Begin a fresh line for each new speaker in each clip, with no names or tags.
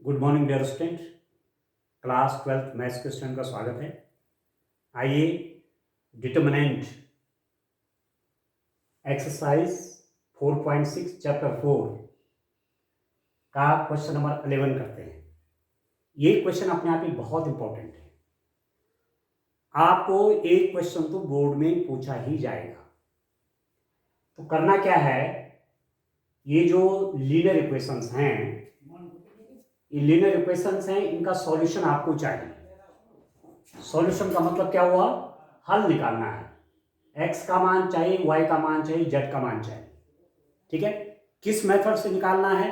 Good morning dear student. Class 12th maths के student का स्वागत है। आइए डिटर्मिनेंट एक्सरसाइज 4.6 चैप्टर 4 का क्वेश्चन नंबर 11 करते हैं। ये क्वेश्चन अपने आप ही बहुत इंपॉर्टेंट है। आपको एक क्वेश्चन तो बोर्ड में पूछा ही जाएगा। तो करना क्या है, ये जो लीनियर इक्वेशंस हैं, ये लीनियर इक्वेशंस हैं, इनका सॉल्यूशन आपको चाहिए। सॉल्यूशन का मतलब क्या हुआ, हल निकालना है। x का मान चाहिए, y का मान चाहिए, z का मान चाहिए। ठीक है, किस मेथड से निकालना है?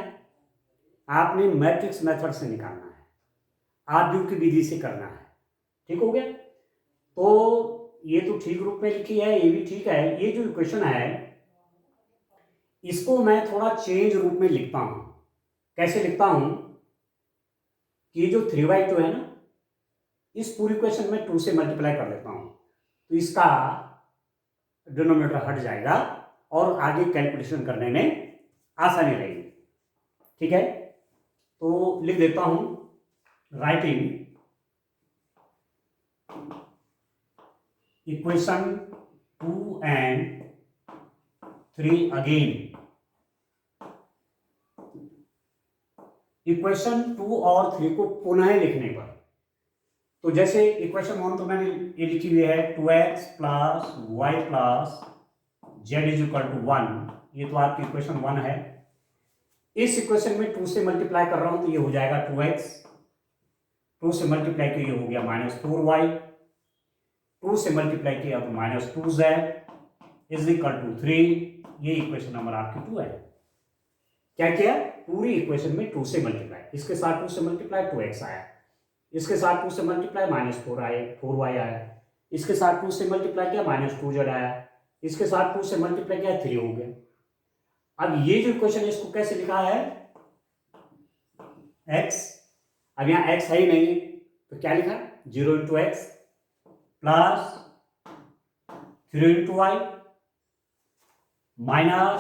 आपने मैट्रिक्स मेथड से निकालना है, आव्यूह की विधि से करना है। ठीक हो गया? तो ये तो ठीक रूप में लिखी है, ये भी ठीक है। ये जो इक्वेशन है इसको मैं थोड़ा चेंज रूप में लिखता हूं। कैसे लिखता हूं कि ये जो 3/2 है ना, इस पूरी इक्वेशन में 2 से मल्टीप्लाई कर देता हूं, तो इसका डिनोमिनेटर हट जाएगा और आगे कैलकुलेशन करने में आसानी रहेगी। ठीक है, तो लिख देता हूं, writing equation 2 and 3 again. Equation 2 और 3 को पुनः लिखने पर, तो जैसे इक्वेशन 1 तो मैंने ये लिखी हुई है 2x plus Y plus Z is equal to 1। ये तो आपकी इक्वेशन 1 है। इस इक्वेशन में 2 से मल्टीप्लाई कर रहा हूं तो ये हो जाएगा 2x, 2 से मल्टीप्लाई किया ये हो गया -4y, 2 से मल्टीप्लाई किया तो -2z इज इक्वल टू 3। ये इक्वेशन नंबर आपकी 2 है। क्या किया, पूरी इक्वेशन में 2 से मल्टीप्लाई, इसके साथ 2 से मल्टीप्लाई 2x आया, इसके साथ 2 से मल्टीप्लाई -4 आए 4y आया, इसके साथ 2 से मल्टीप्लाई किया -2z आया, इसके साथ 2 से मल्टीप्लाई किया 3 हो गया। अब ये जो इक्वेशन है इसको कैसे लिखा है, x, अब यहाँ x है ही नहीं तो क्या लिखा, 0 into X plus 3 into Y minus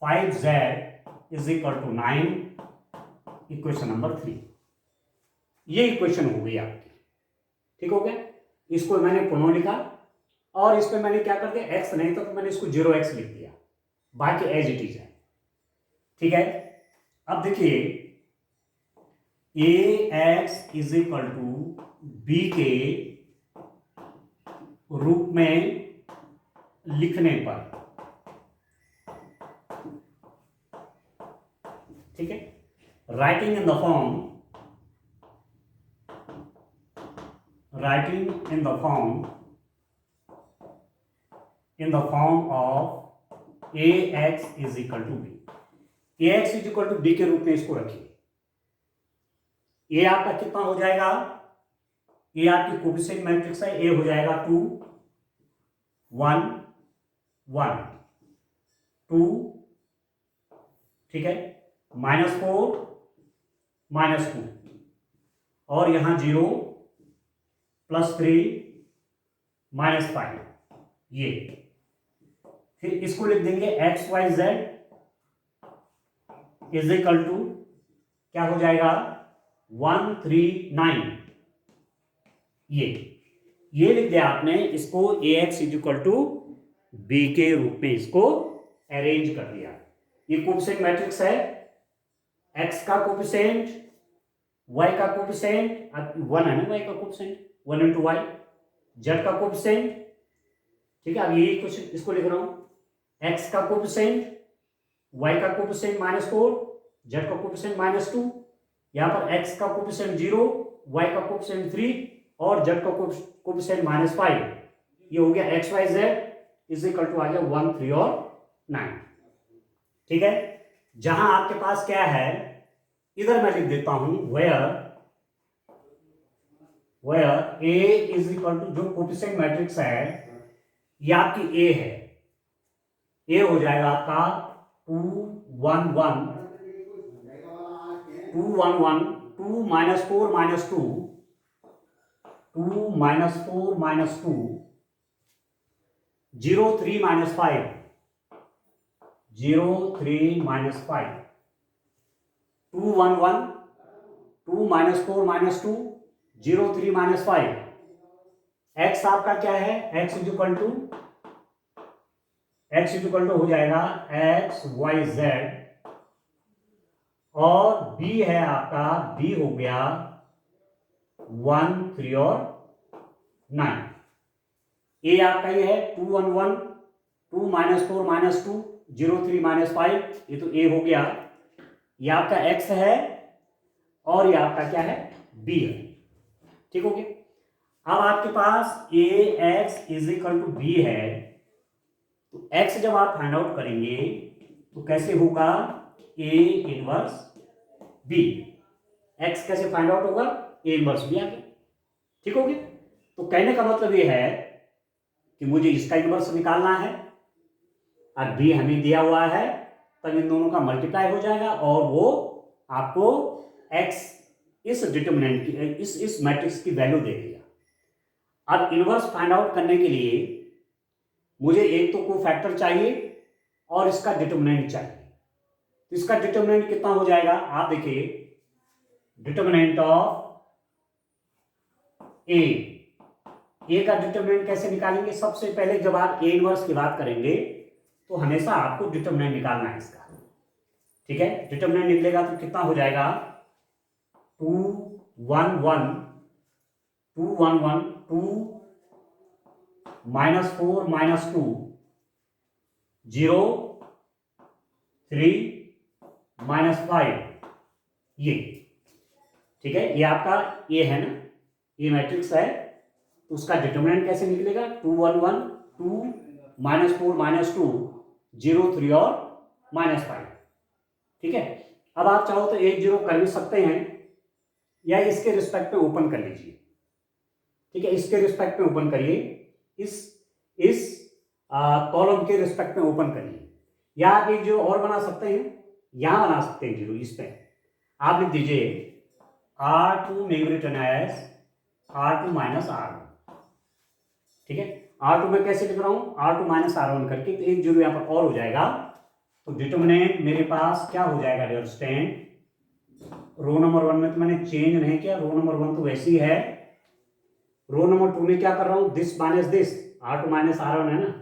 5z is equal to 9। Equation number 3, ये इक्वेशन हो गई आपकी। ठीक हो गया, इसको मैंने पुनः लिखा और इस पर मैंने क्या कर दिया, x नहीं था तो मैंने इसको 0x लिख दिया, बाकी एज इट इज है। ठीक है, अब देखिए ax is equal to B के रूप में लिखने पर, ठीक है, writing in the form, writing in the form, in the form of ax is equal to B. ax is equal to B के रूप में इसको रखिए। ये आपका कितना हो जाएगा, ये आपकी कोफिशिएंट मैट्रिक्स है, ए हो जाएगा 2 1 1 2, ठीक है, -4 -2 और यहां 0 +3 -5। ये फिर इसको लिख देंगे X Y Z is equal to क्या हो जाएगा 139। ये लिख दिया आपने, इसको ax is equal to B के रूप में इसको अरेंज कर दिया। ये कोफिशिएंट मैट्रिक्स है, x का कोफिशिएंट, y का कोफिशिएंट, अब 1 है ना y का कोफिशिएंट, 1 इंटू वाई, z का कोफिशिएंट, ठीक है। अब ये क्वेश्चन इसको लिख रहा हूं, x का कोफिशिएंट, y का कोफिशिएंट -4, z का कोफिशिएंट -2, यहां पर x का कोफिशिएंट 0, y का कोफिशिएंट 3 और z का कोफिशिएंट -5। ये हो गया x Y Z is equal to आ गया 1 3 और 9। ठीक है, जहां आपके पास क्या है, इधर मैं लिख देता हूं where A is equal to, जो कोफिशिएंट मैट्रिक्स है ये आपकी ए है, ए हो जाएगा आपका 2 1 1 2 1 1 2 -4 -2 2 -4 -2 0 3 -5 0 3 -5 2 1 1 2 माइनस 4 माइनस 2, 0 3 माइनस 5। एक्स आपका क्या है, एक्स इज इक्वल टू हो जाएगा एक्स वाई जेड, और बी है आपका, बी हो गया 1 3 और 9। ए आपका ये है 2 1 1, 2 माइनस 4 माइनस 2, 0 3 माइनस 5, ये तो ए हो गया। ये आपका एक्स है और ये आपका क्या है, बी है। ठीक हो गया। अब आपके पास A x is equal to B है, तो एक्स जब आप फाइंड आउट करेंगे तो कैसे होगा, ए इनवर्स बी। एक्स कैसे फाइंड आउट होगा, ए इनवर्स बी आ गया। ठीक हो गया। तो कहने का मतलब ये है कि मुझे इसका इनवर्स निकालना है, और बी हमें दिया हुआ है, तब इन दोनों का मल्टीप्लाई हो जाएगा और वो आपको एक्स इस डिटरमिनेंट की, इस मैट्रिक्स की वैल्यू दे देगा। अब इनवर्स फाइंड आउट करने के लिए मुझे एक तो कोफैक्टर चाहिए और इसका डिटरमिनेंट चाहिए। तो इसका डिटरमिनेंट कितना हो जाएगा, आप देखिए, डिटरमिनेंट ऑफ ए का डिटरमिनेंट कैसे निकालेंगे। सबसे पहले जब आप ए इनवर्स की बात करेंगे तो हमेशा आपको डिटरमिनेंट निकालना है इसका। ठीक है, डिटरमिनेंट निकलेगा तो कितना हो जाएगा, 2 1 1, 2 1 1, 2 माइनस 4 माइनस 2, 0 3 माइनस 5, ये। ठीक है, ये आपका ए है ना, ये मैट्रिक्स है, तो उसका डिटरमिनेंट कैसे निकलेगा, 2 1 1, 2 माइनस 4 माइनस 2, 0 3 और माइनस 5। ठीक है, अब आप चाहो तो 1 0 कर भी सकते हैं, या इसके रिस्पेक्ट में ओपन कर लीजिए। ठीक है, इसके रिस्पेक्ट में ओपन करिए, इस कॉलम के रिस्पेक्ट में ओपन करिए, या आप 1 0 और बना सकते हैं, यहां बना सकते हैं 0, इस पे आप लिख दीजिए R2 may be written as R2 minus R1। ठीक है, R2 में कैसे लिख रहा हूं, R2 माइनस R1 करके, तो 1 0 यहां पर और हो जाएगा। तो डिटरमिनेंट मेरे पास क्या हो जाएगा, डियर स्टूडेंट, रो नंबर 1 में तो मैंने चेंज नहीं किया, रो नंबर 1 तो वैसी है। रो नंबर 2 में क्या कर रहा हूं, this minus this, R2 minus R1 है ना,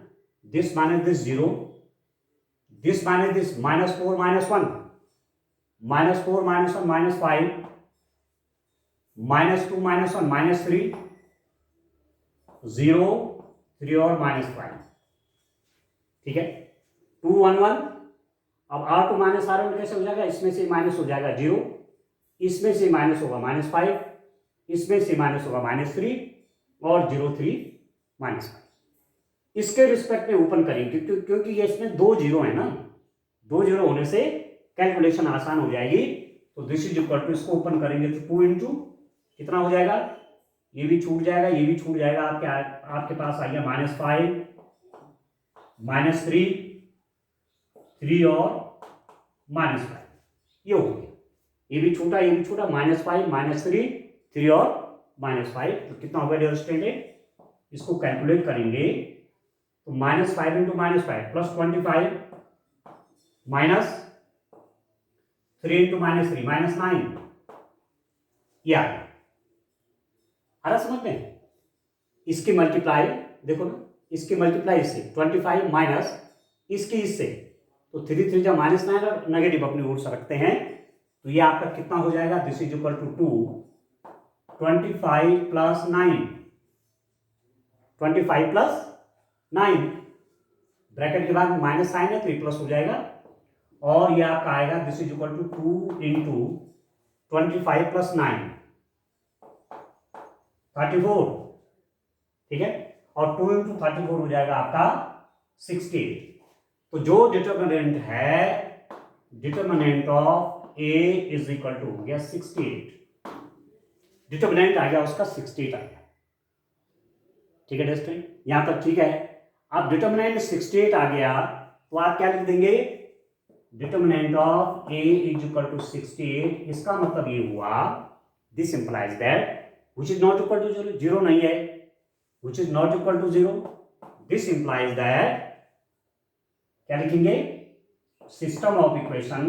this minus this 0, this minus this minus 4 minus 1, minus 4 minus 1 minus 5, minus 2 minus 1 minus 3, 0 3 और माइनस 5। ठीक है, 2 1 1। अब R2 माइनस R1 कैसे हो जाएगा, इसमें से माइनस हो जाएगा 0, इसमें से माइनस होगा माइनस 5, इसमें से माइनस होगा माइनस 3, और 0 3 माइनस 5। इसके रिस्पेक्ट में ओपन करेंगे क्योंकि ये इसमें 2 0 है ना, 2 0 होने से कैलकुलेशन आसान हो जाएगी। तो दिस इज इक्वल टू, इसको ओपन करेंगे तो 2 इंटू कितना हो जाएगा, ये भी छूट जाएगा, ये भी छूट जाएगा, आपके पास आएगा माइनस 5 माइनस 3, 3 और माइनस 5, ये हो गया, ये भी छूटा, ये भी छूटा, माइनस 5 माइनस 3, 3 और माइनस 5। तो कितना होगा डियर स्टूडेंट, इसको कैलकुलेट करेंगे तो minus 5 into minus 5 plus 25, minus 3 into minus 3 minus 9, ये आ गया। आ रहा समझ में, इसकी मल्टीप्लाई देखो ना, इसकी मल्टीप्लाई इससे 25 माइनस इसकी इससे, तो 3 3 जा माइनस 9 और नेगेटिव अपनी ओर से रखते हैं, तो ये आपका कितना हो जाएगा, this is equal to 2 25 plus 9, 25 plus 9, bracket के बाद माइनस साइन है तो ये प्लस हो जाएगा, और ये आपका आएगा this is equal to 2 into 25 plus 9 34। ठीक है, और 2 इंटू 34 हो जाएगा आपका 68। तो जो डिटरमिनेंट है, determinant of A is equal to हो गया 68, डिटरमिनेंट आ गया उसका 68 आ गया। ठीक है दोस्तों, यहां तक ठीक है। अब डिटरमिनेंट 68 आ गया तो आप क्या लिख देंगे, determinant of A is equal to 68। इसका मतलब ये हुआ, this implies that which is not equal to 0, 0 नहीं है, which is not equal to 0, this implies that क्या लिखेंगे, system of equation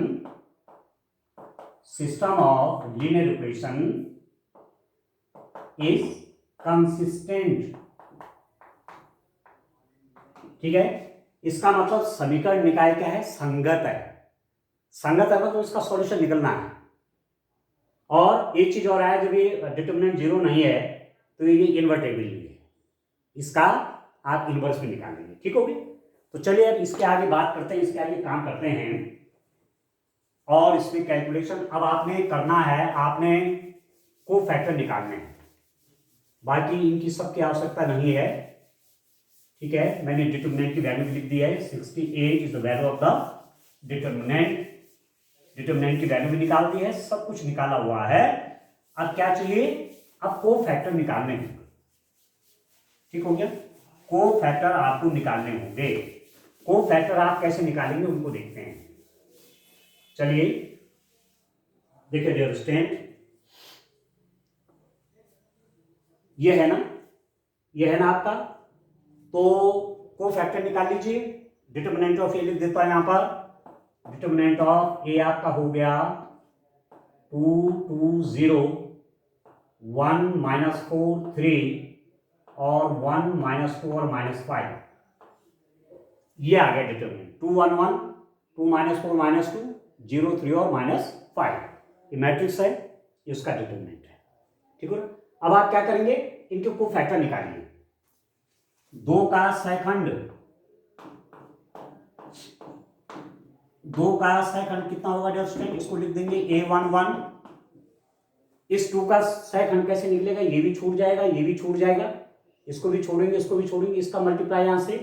system of linear equation is consistent. ठीक है, इसका मतलब समीकरण निकाय क्या है, संगत है। संगत है तो इसका सॉल्यूशन निकलना है। और एक चीज और है, जब ये डिटरमिनेंट जीरो नहीं है तो ये इन्वर्टेबल नहीं है, इसका आप इनवर्स भी निकाल लेंगे। ठीक होगी। तो चलिए अब इसके आगे बात करते हैं, इसके आगे काम करते हैं और इसमें कैलकुलेशन अब आपने करना है, आपने को फैक्टर निकालने हैं, बाकी इनकी सबकी आवश्यकता नहीं है। ठीक है, मैंने डिटरमिनेंट की वैल्यू लिख दी है, 68 is the value of the determinant. Determinant की वैल्यू भी निकाल दी है, सब कुछ निकाला हुआ है। अब क्या चाहिए, अब को फैक्टर निकालने होंगे। ठीक हो गया, को फैक्टर आपको निकालने होंगे। को फैक्टर आप कैसे निकालेंगे उनको देखते हैं। चलिए देखिए डियर स्टूडेंट, ये है ना, ये है ना आपका, तो को फैक्टर निकाल लीजिए। डिटरमिनेंट ऑफ ए लिख देता है यहां पर। डिटरमिनेंट ऑफ ए आपका हो गया 2 2 0 1 -4 3 और 1 -4 -5, ये आ गया डिटरमिनेंट। 2 1 1 2 -4 -2 0 3 और -5, ये मैट्रिक्स है, ये उसका डिटरमिनेंट है। ठीक है, अब आप क्या करेंगे, इनके को फैक्टर निकालिए। 2 का सेकंड, 2 का सेकंड कितना होगा डियर स्टूडेंट, इसको लिख देंगे A11। इस 2 का सेकंड कैसे निकलेगा, ये भी छूट जाएगा, ये भी छूट जाएगा, इसको भी छोड़ेंगे, इसको भी छोड़ेंगे, इसका मल्टीप्लाई यहां से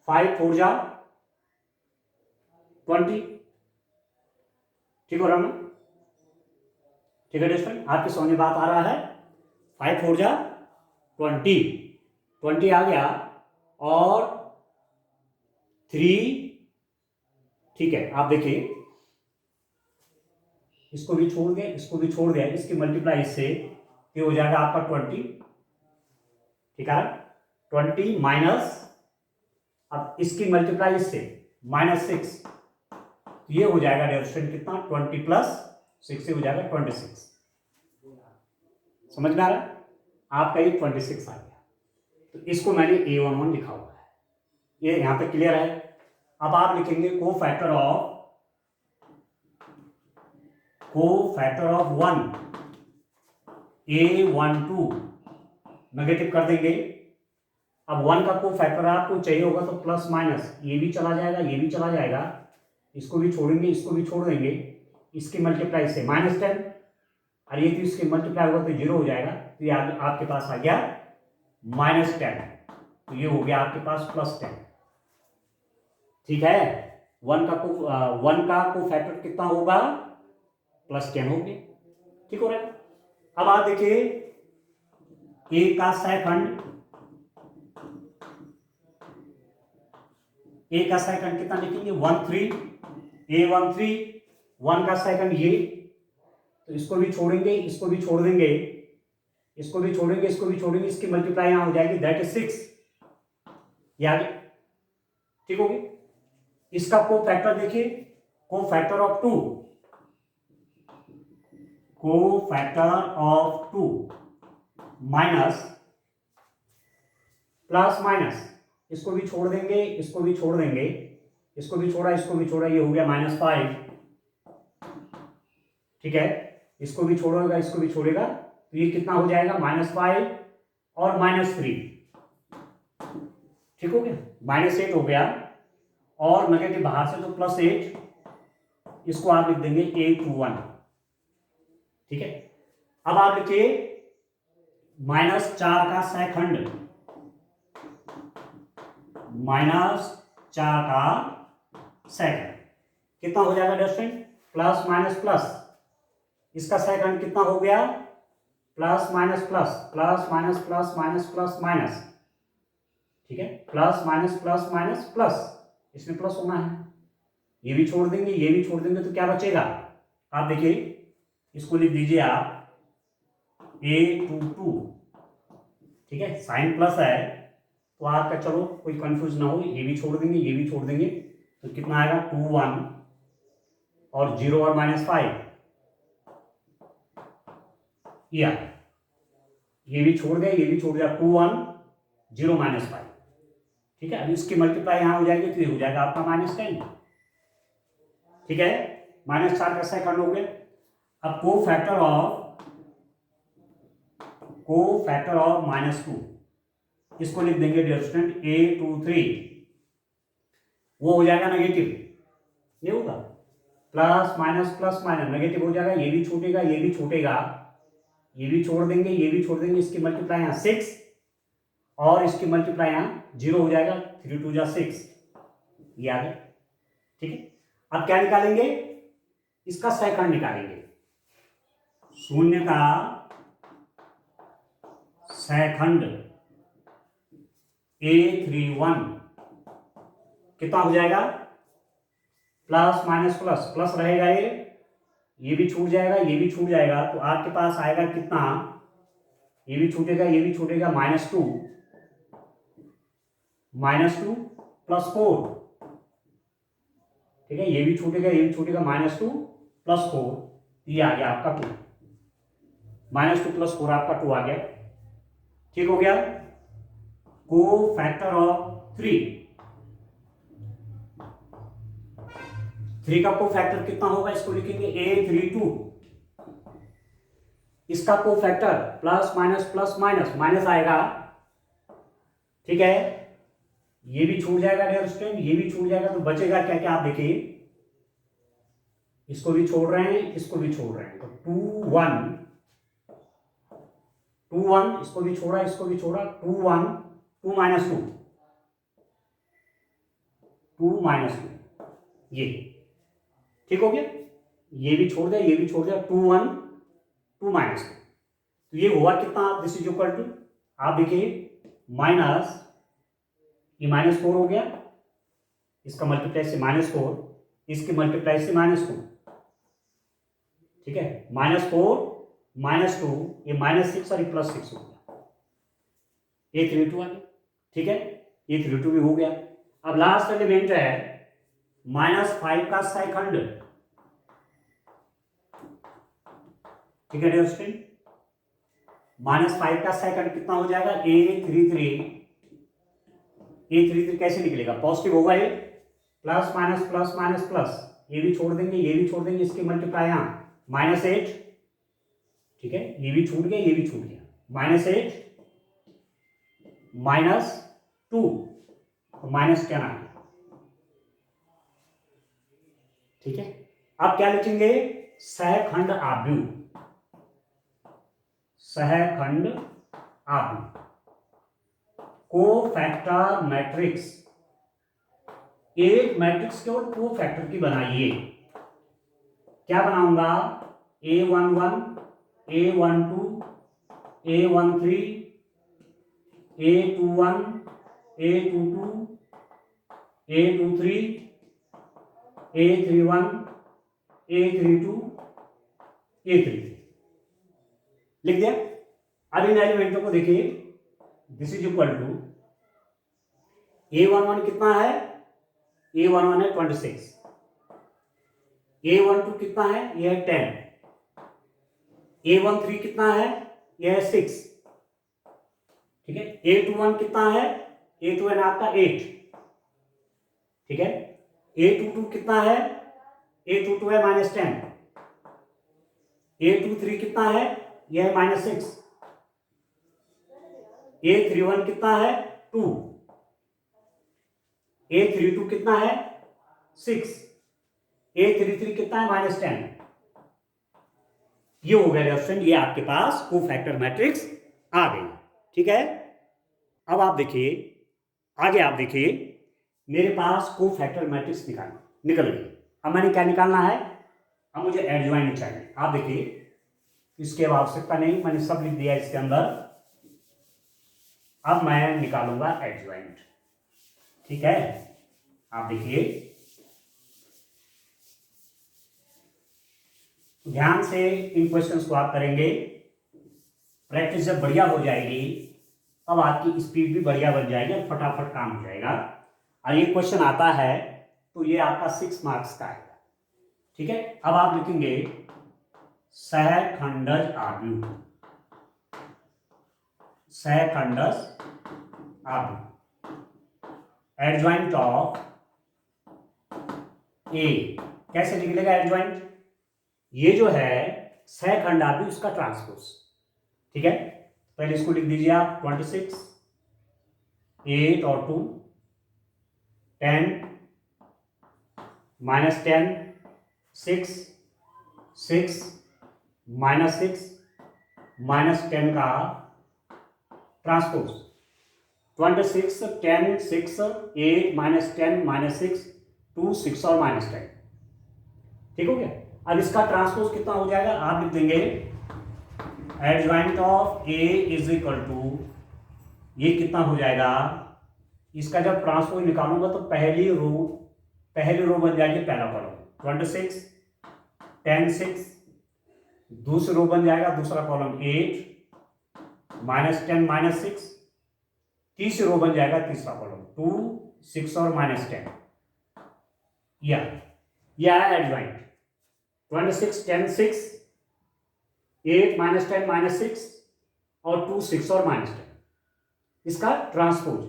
5 4 जा 20। ठीक हो रहा ना, ठीक है डियर स्टूडेंट, आपके समझ में बात आ रहा है। 5 4 जा 20 आ गया और 3। ठीक है, आप देखिए इसको भी छोड़ दिया, इसको भी छोड़ दिया, इसकी मल्टीप्लाई इससे ये हो जाएगा आपका 20। ठीक है, 20 माइनस, अब इसकी मल्टीप्लाई इससे -6, ये हो जाएगा डियर स्टूडेंट कितना, 20 + 6 से हो जाएगा 26। समझ में आ रहा है, आपका ये 26 आ गया। तो इसको मैंने A11 लिखा हुआ है, ये यहां तक क्लियर है। अब आप लिखेंगे को फैक्टर ऑफ 1 A12, नेगेटिव कर देंगे। अब 1 का को फैक्टर आपको चाहिए होगा तो प्लस माइनस ये भी चला जाएगा, ये भी चला जाएगा, इसको भी छोड़ेंगे, इसको भी छोड़ देंगे, इसकी मल्टीप्लाई से -10 और ये तो इसके मल्टीप्लाई होगा तो 0 हो जाएगा, तो ये आपके पास आ गया -10, तो ये हो गया आपके पास +10। ठीक है, 1 का को फैक्टर कितना होगा, +10 हो गया। ठीक हो रहा है। अब आप देखिए ए का सेकंड, ए का सेकंड कितना लिखेंगे, 13, A13, 1 का सेकंड ये, तो इसको भी छोड़ेंगे, इसको भी छोड़ देंगे, इसको भी छोड़ेंगे, इसको भी छोड़ेंगे, इसकी मल्टीप्लाई यहां हो जाएगी, दैट इज 6, ये आ गया। ठीक होगी। इसका को फैक्टर देखिए, को फैक्टर ऑफ 2, को factor of 2 minus plus minus, इसको भी छोड़ देंगे, इसको भी छोड़ देंगे, इसको भी छोड़ा, इसको भी छोड़ा, ये हो गया -5। ठीक है, इसको भी छोड़ेगा, इसको भी छोड़ेगा, तो ये कितना हो जाएगा, -5 और -3। ठीक हो गया, -8 हो गया और नेगेटिव बाहर से तो +8, इसको आप लिख देंगे A21। ठीक है, अब आप लिखिए -4 का सेकंड, -4 का सेकंड कितना हो जाएगा डिस्टेंट, प्लस माइनस प्लस, इसका सेकंड कितना हो गया, plus minus plus, plus minus plus minus plus minus. ठीक है, plus minus plus minus plus, इसमें प्लस होना है, ये भी छोड़ देंगे, ये भी छोड़ देंगे, तो क्या बचेगा, आप देखिए इसको लिख दीजिए आप A22। ठीक है, साइन प्लस है तो आपका, चलो कोई कंफ्यूज ना हो, ये भी छोड़ देंगे, ये भी छोड़ देंगे, तो कितना आएगा 2 1 और 0 और -5, ये आ गया, ये भी छोड़ गए, ये भी छोड़ दिया, 2 1 0 -5। ठीक है, अब इसकी मल्टीप्लाई यहाँ हो जाएगी तो ये हो जाएगा आपका -10। ठीक है, -4 का सेकंड हो गया। अब कोफैक्टर ऑफ -2 इसको लिख देंगे डियर स्टूडेंट A23, वो हो जाएगा नेगेटिव, ये होगा प्लस माइनस नेगेटिव हो जाएगा, ये भी छूटेगा, ये भी छूटेगा, ये भी छोड़ देंगे, ये भी छोड़ देंगे, इसकी मल्टीप्लाई यहाँ 6 और इसकी मल्टीप्लाई यहाँ 0 हो जाएगा, 3 2 जा 6, ये आ गया। ठीक है, अब क्या निकालेंगे, इसका सेकंड निकालेंगे, शून्य का सेकंड A31 कितना हो जाएगा, प्लस माइनस प्लस प्लस रहेगा, ये भी छूट जाएगा, ये भी छूट जाएगा, तो आपके पास आएगा कितना, ये भी छूटेगा, ये भी छूटेगा, -2 प्लस 4। ठीक है, ये भी छूटेगा, ये भी छूटेगा, -2 प्लस 4, ये आ गया आपका 2, -2 प्लस 4 आपका 2 आ गया। ठीक हो गया। कोफैक्टर ऑफ 3 का कोफैक्टर कितना होगा, इसको लिखेंगे A32, इसका कोफैक्टर प्लस माइनस माइनस आएगा। ठीक है, ये भी छूट जाएगा डियर स्टूडेंट, ये भी छूट जाएगा, तो बचेगा क्या क्या, आप देखिए, इसको भी छोड़ रहे हैं, इसको भी छोड़ रहे हैं, तो 2 1 इसको भी छोड़ा, इसको भी छोड़ा, 2 1 2 -2 2 -2, ये ठीक हो गया, ये भी छोड़ दिया, ये भी छोड़ दिया, 2 1 2 -2, तो ये हुआ कितना, दिस इज इक्वल टू, आप देखिए माइनस, ये -4 हो गया, इसका मल्टीप्लाई से -4, इसके मल्टीप्लाई से -2। ठीक है, -4 -2, ये -6 और ये +6 हो गया, ये 32 आ गया। ठीक है, ये 32 भी हो गया। अब लास्ट एलिमेंट है -5 का सेकंड। ठीक है डियर स्टूडेंट, -5 का सेकंड कितना हो जाएगा, A33 कैसे निकलेगा, पॉजिटिव होगा ये, प्लस माइनस प्लस, ये भी छोड़ देंगे, ये भी छोड़ देंगे, इसकी मल्टीप्लाई यहाँ -8। ठीक है, ये भी छूट गया, ये भी छूट गया, -8 -2 -10 आ गया। ठीक है, अब क्या लिखेंगे, सहखंड आव्यूह, सहखंड आव्यूह, कोफैक्टर मैट्रिक्स, एक मैट्रिक्स केवल कोफैक्टर की बनाइए। क्या बनाऊंगा, A11 A12 A13 A21 A22 A23 A31 A32 A33 लिख दिया। अब इन एलिमेंटों को देखिए, this is equal to, A11 कितना है, A11 है 26, A12 कितना है, यह है 10, A13 कितना है, यह है 6। ठीक है, A21 कितना है, A21 आपका 8। ठीक है, A22 कितना है, A22 है -10, A23 कितना है, यह है -6, A31 कितना है, 2, A32 कितना है, 6, A33 कितना है, -10। ये हो गया ऑप्शन, ये आपके पास कोफैक्टर मैट्रिक्स आ गई। ठीक है, अब आप देखिए, आगे आप देखिए, मेरे पास कोफैक्टर मैट्रिक्स निकल गई। अब मैंने क्या निकालना है, अब मुझे एडजॉइंट चाहिए। आप देखिए, इसकी अब आवश्यकता नहीं, मैंने सब लिख दिया इसके अंदर। अब मैं निकालूंगा एडजॉइंट। ठीक है, आप देखिए, ध्यान से इन क्वेश्चंस को आप करेंगे, प्रैक्टिस जब बढ़िया हो जाएगी तब आपकी स्पीड भी बढ़िया बन जाएगी, फटाफट काम हो जाएगा। और ये क्वेश्चन आता है तो ये आपका 6 मार्क्स का आएगा। ठीक है, अब आप लिखेंगे सहखंडज आव्यूह। Seconds are B. Adjoint of A कैसे निकलेगा एडजॉइंट? ये जो है सेकंड आर बी उसका ट्रांसपोज, ठीक है। पहले इसको लिख दीजिए आप 26, 8 और 2, 10 -10, 6, 6 -6 -10 का ट्रांसपोज। 26 10 6 8 -10 -6 2 6 और -10, ठीक हो गया। अब इसका ट्रांसपोज कितना हो जाएगा? आप लिख देंगे adjoint of A is equal to, ये कितना हो जाएगा? इसका जब ट्रांसपोज निकालूंगा तो पहली रो बन जाएगी पहला कॉलम 26 10 6, दूसरी रो बन जाएगा दूसरा कॉलम 8 -10 -6, तीसरी रो बन जाएगा तीसरा कॉलम 2 6 और -10। यह है एडजॉइंट 26 10 6 8 -10 -6 और 2 6 और -10। इसका ट्रांसपोज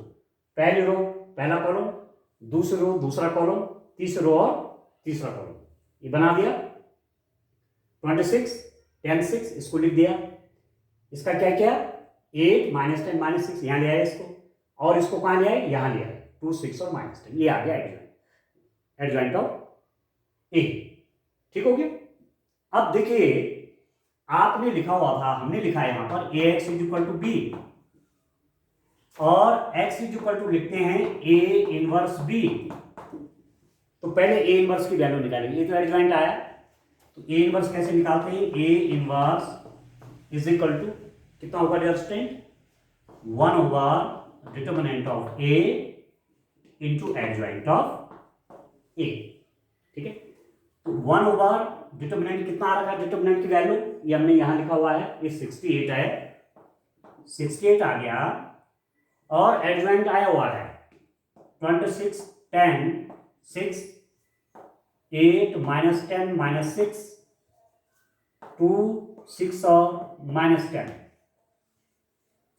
पहली रो पहला कॉलम, दूसरी रो दूसरा कॉलम, तीसरी रो और तीसरा कॉलम। ये बना दिया 26 10 6, इसको लिख दिया। इसका क्या किया? 8 -10 -6 यहां ले आया इसको, और इसको कहां ले आए? यहां ले आए 2 6 और -10। ये आ गया एडजॉइंट ऑफ ए, ठीक हो गया। अब देखिए आपने लिखा हुआ था, हमने लिखा है यहां पर A x is equal to B, और x इज इक्वल टू लिखते हैं ए इनवर्स बी। तो पहले ए इनवर्स की वैल्यू निकालेंगे, ये तो एडजॉइंट आया, तो ए इनवर्स कैसे निकालते हैं? A inverse is equal to कितना होगा dear student? 1 over determinant of A into adjoint of A, ठीक है। तो 1 ओवर डिटर्मिनेंट कितना आ रहा है? डिटर्मिनेंट की वैल्यू ये हमने यहां लिखा हुआ है, ये 68 है, 68 आ गया, और एडजॉइंट आया हुआ है 26 10 6 8 -10 -6 2 6 और -10,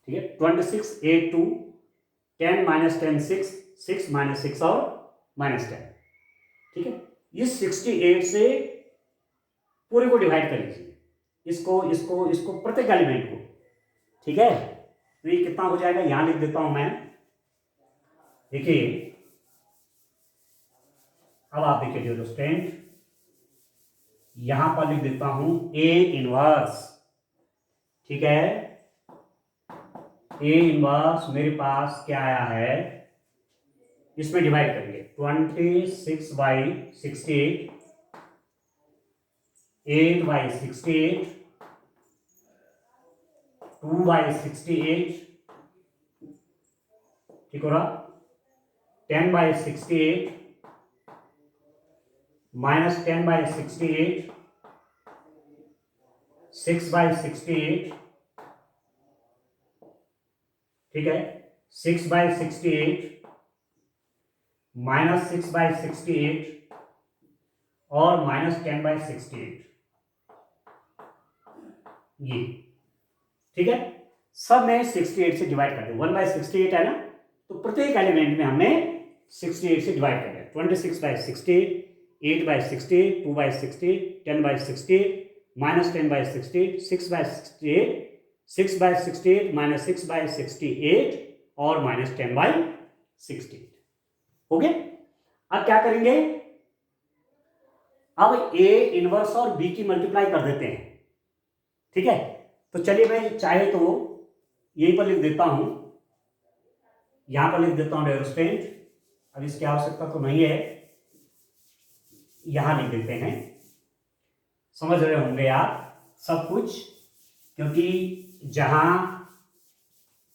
ठीक है। 26 8 2 10 -10 6 6 -6 और -10, ठीक है। इस 68 से पूरे को डिवाइड कर लीजिए, इसको इसको इसको प्रत्येक एलिमेंट को, ठीक है। तो ये कितना हो जाएगा? यहां लिख देता हूं मैं, देखिए अब आप देखिए डियर स्टूडेंट, यहां पर लिख देता हूं ए इनवर्स, ठीक है। ए इनवर्स मेरे पास क्या आया है, इसमें डिवाइड करेंगे 26/68 8/68 2/68, ठीक हो रहा, 10/68 -10/68 6/68, ठीक है। 6/68 -6/68 और -10/68, ये, ठीक है। सब में 68 से डिवाइड कर दे, 1/68 है ना, तो प्रत्येक एलिमेंट में हमने 68 से डिवाइड कर दिया। 26/68 8/68 2/68 10/68 -10/68 6/68 6/68 -6/68 और -10/68, हो गया। अब क्या करेंगे? अब ए इनवर्स और बी की मल्टीप्लाई कर देते हैं, ठीक है। तो चलिए मैं चाहे तो यहीं पर लिख देता हूं, यहां पर लिख देता हूं डियर स्टूडेंट, अब इसकी आवश्यकता तो नहीं है, यहां लिख देते हैं। समझ रहे होंगे आप सब कुछ, क्योंकि जहां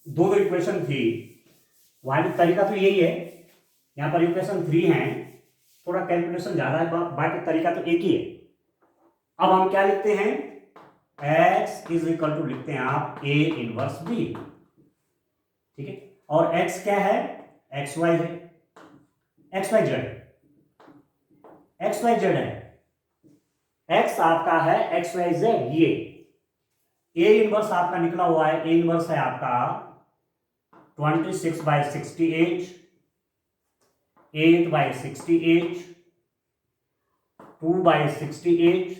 दो इक्वेशन थी वहां भी तरीका तो यही है, यहां पर इक्वेशन 3 है, थोड़ा कैलकुलेशन ज्यादा है, बाकी तरीका तो एक ही है। अब हम क्या लिखते हैं? x इज इक्वल टू लिखते हैं आप ए इनवर्स बी, ठीक है। और x क्या है? एक्स वाई है, X Y Z, X Y Z है, x आपका है एक्स वाई जेड, ये ए इनवर्स आपका निकला हुआ है, ए इनवर्स है आपका 26/68, 8/68, 2/68,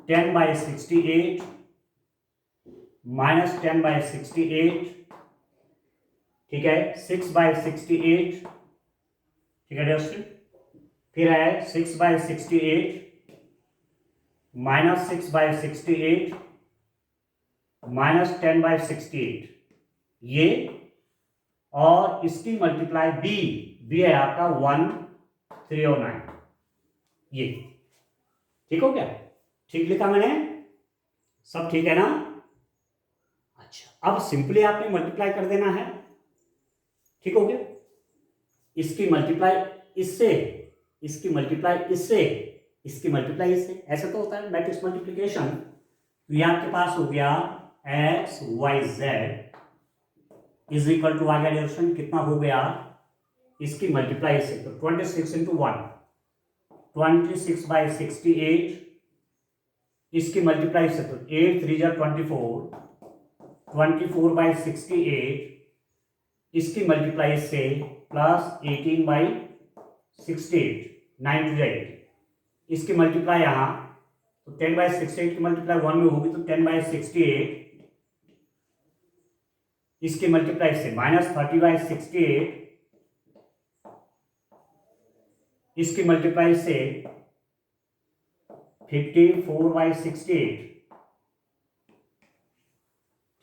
10/68, -10/68, ठीक है, 6/68, ठीक है दोस्तों। फिर है 6/68, -6/68, -10/68, ये, और इसकी मल्टीप्लाई बी है आपका 1309, ये ठीक हो गया? ठीक लिखा मैंने? सब ठीक है ना? अच्छा, अब सिंपली आपने मल्टीप्लाई कर देना है, ठीक हो गया? इसकी मल्टीप्लाई इससे, इसकी मल्टीप्लाई इससे, इसकी मल्टीप्लाई इससे, ऐसा तो होता है मैट्रिक्स मल्टीप्लिकेशन। तो ये आपके पास हो गया x Y Z is equal to, आ गया डायरेक्शन कितना हो गया, इसकी मल्टीप्लाई से, तो 26 इंटू 1, 26/68, इसकी मल्टीप्लाई से तो 8 3 जा 24, 24/68, इसकी मल्टीप्लाई से प्लस 18/68, 9 टू 8, इसकी मल्टीप्लाई यहाँ, तो 10/68 की मल्टीप्लाई 1 में होगी तो 10/68, इसकी मल्टीप्लाई से -30/68, इसकी मल्टीप्लाई से 54/68,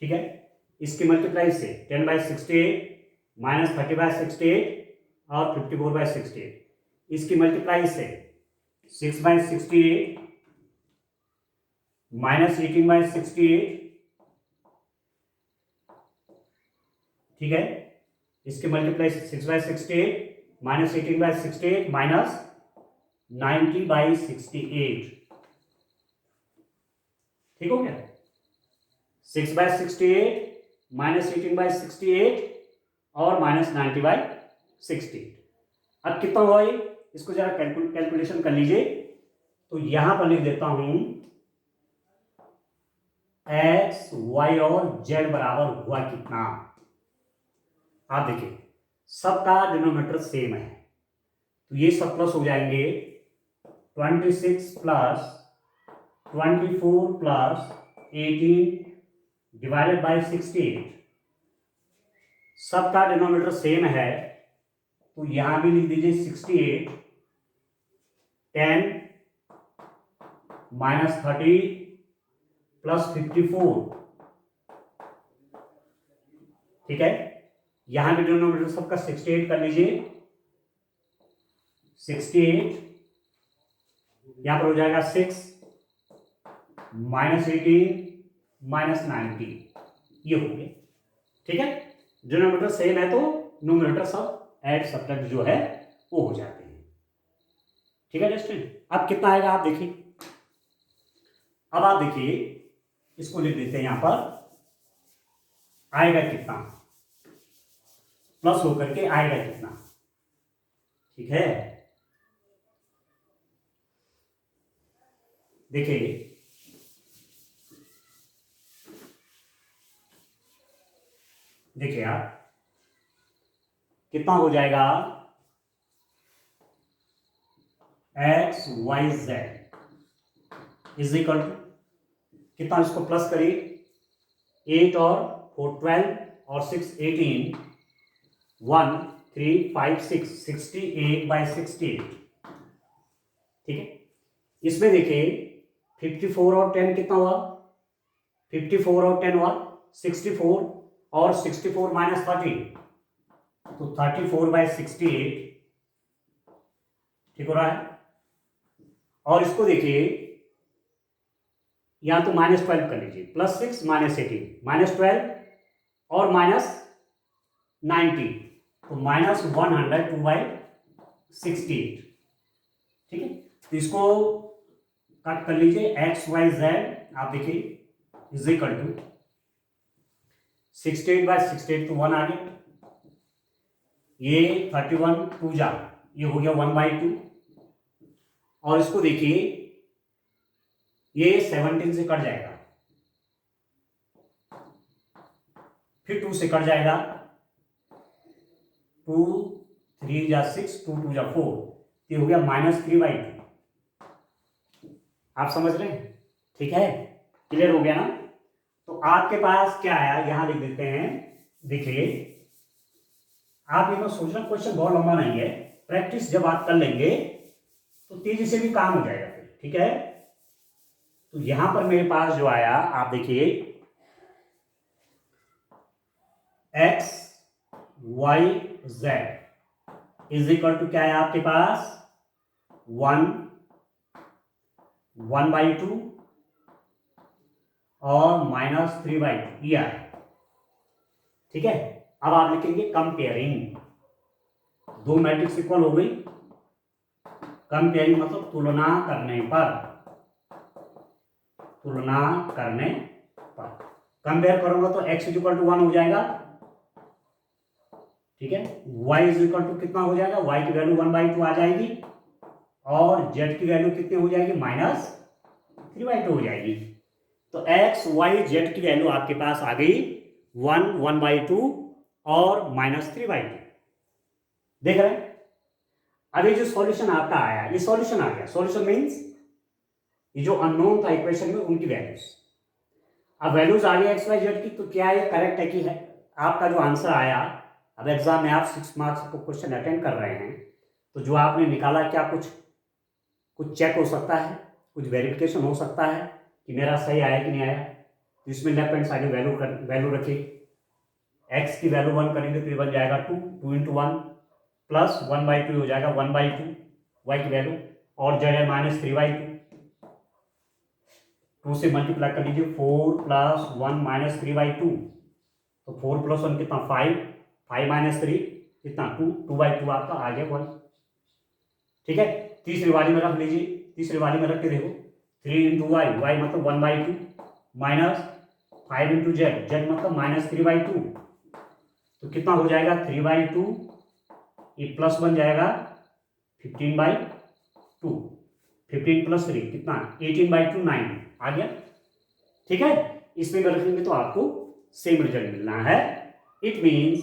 ठीक है, इसकी मल्टीप्लाई से 10/68 -30/68 और 54/68, इसकी मल्टीप्लाई से 6/68 -18/68, ठीक है, इसकी मल्टीप्लाई 6/68 -18/68 -90/68, ठीक हो गया? 6/68 -18/68 और -90/68। अब कितना हुआ ये, इसको जरा कैलकुलेशन कर लीजिए। तो यहां पर लिख देता हूं एक्स वाई और जेड बराबर हुआ कितना। आप देखिए सबका डिनोमिनेटर सेम है, तो ये सब प्लस हो जाएंगे, 26 प्लस 24 प्लस 18 डिवाइडेड बाई 68, सबका डिनोमिनेटर सेम है, तो यहां भी लिख दीजिए 68, 10 -30 प्लस 54, ठीक है, यहां भी डिनोमिनेटर सबका 68 कर लीजिए, 68 यहां पर हो जाएगा 6 -18 -90, ये हो गया, ठीक है। डिनोमिनेटर सेम है तो न्यूमरेटर सब ऐड सब्ट्रैक्ट जो है वो हो जाते हैं, ठीक है स्टूडेंट। अब कितना आएगा आप देखिए, अब आप देखिए इसको लिख देते हैं यहां पर, आएगा कितना, प्लस होकर के आएगा कितना, ठीक है। देखिए देखिए आप कितना हो जाएगा, X Y Z is equal to कितना, इसको प्लस करिए, 8 और 4 12 और 6 18, 1 3 5 6 68/68, ठीक है। इसमें देखिए 54 और 10 कितना हुआ, 54 और 10 हुआ 64 और 64 -30 तो 34/68, ठीक हो रहा है। और इसको देखिए यहां तो -12 कर लीजिए, +6 -18 -12 और -90 तो -102/68, ठीक है। तो इसको कट कर लीजिए, एक्स वाई जेड आप देखिए इज इक्वल टू 68/68 तो 1 आ गया, ये 31 2 जा, ये हो गया 1/2, और इसको देखिए ये 17 से कट जाएगा, फिर 2 से कट जाएगा, 2 3 जा 6, 2 2 जा 4, ये हो गया -3/2। आप समझ रहे हैं? ठीक है, क्लियर हो गया ना? तो आपके पास क्या आया यहां लिख देते हैं। देखिए, आप ये तो सोचना क्वेश्चन बहुत लंबा नहीं है, प्रैक्टिस जब आप कर लेंगे तो तेजी से भी काम हो जाएगा फिर। ठीक है, तो यहां पर मेरे पास जो आया आप देखिए, x y z is equal to क्या है आपके पास, 1 1/2 और -3/2 ये आया। ठीक है, अब आप लिखेंगे कंपेयरिंग, दो मैट्रिक्स इक्वल हो गई, कंपेयरिंग मतलब तुलना करने पर, तुलना करने पर कंपेयर करूंगा तो x इज इक्वल टू 1 हो जाएगा। ठीक है, y इज इक्वल टू कितना हो जाएगा, y की वैल्यू 1/2 आ जाएगी और z की वैल्यू कितनी हो जाएगी, -3/2 हो जाएगी। तो x y z की वैल्यू आपके पास आ गई 1 1/2 और -3/2। देख रहे हैं? अब ये जो सॉल्यूशन आपका आया, ये सॉल्यूशन आ गया। सॉल्यूशन मींस ये जो अननोन था इक्वेशन में उनकी वैल्यूज, अब वैल्यूज आ गई एक्स वाई जेड की, तो क्या ये करेक्ट है कि है आपका जो आंसर आया। अब एग्जाम में आप 6 मार्क्स को क्वेश्चन अटेंड कर रहे हैं, तो जो आपने निकाला क्या कुछ चेक हो सकता है, कुछ वेरिफिकेशन हो सकता है कि मेरा सही आया कि नहीं आया। तो इसमें लेफ्ट हैंड साइड में वैल्यू रखिए, एक्स की वैल्यू 1 करेंगे तो ये बन जाएगा 2 2 × 1 प्लस 1/2 हो जाएगा 1/2 वाई की वैल्यू, और जेड है -3/2, 2 से मल्टीप्लाई कर लीजिए, 4 + 1 -3/2, तो 4 + 1 कितना 5, 5 - 3 कितना 2, 2/2 आपका आ गया 1। ठीक है, तीसरी वाली में रख लीजिए, तीसरी वाली में रख के देखो, 3 × y, y मतलब 1/2 माइनस 5 × z, z मतलब -3/2, तो कितना हो जाएगा 3/2, ये प्लस बन जाएगा 15/2, 15 + 3 कितना 18/2 9 आ गया। ठीक है, इसमें रखेंगे तो आपको सेम रिजल्ट मिलना है। It means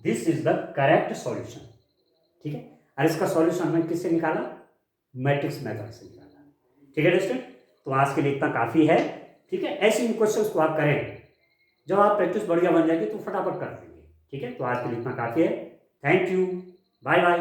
this is the correct solution. ठीक है, और इसका सॉल्यूशन हमने किससे निकाला, मैट्रिक्स मेथड से निकाला। ठीक है दोस्तों, तो आज के लिए इतना काफी है। ठीक है, ऐसे क्वेश्चंस को आप करें, जब आप प्रैक्टिस बढ़िया बन जाएगी तो फटाफट कर देंगे। ठीक है, तो आज के लिए इतना काफी है। Thank you, bye bye.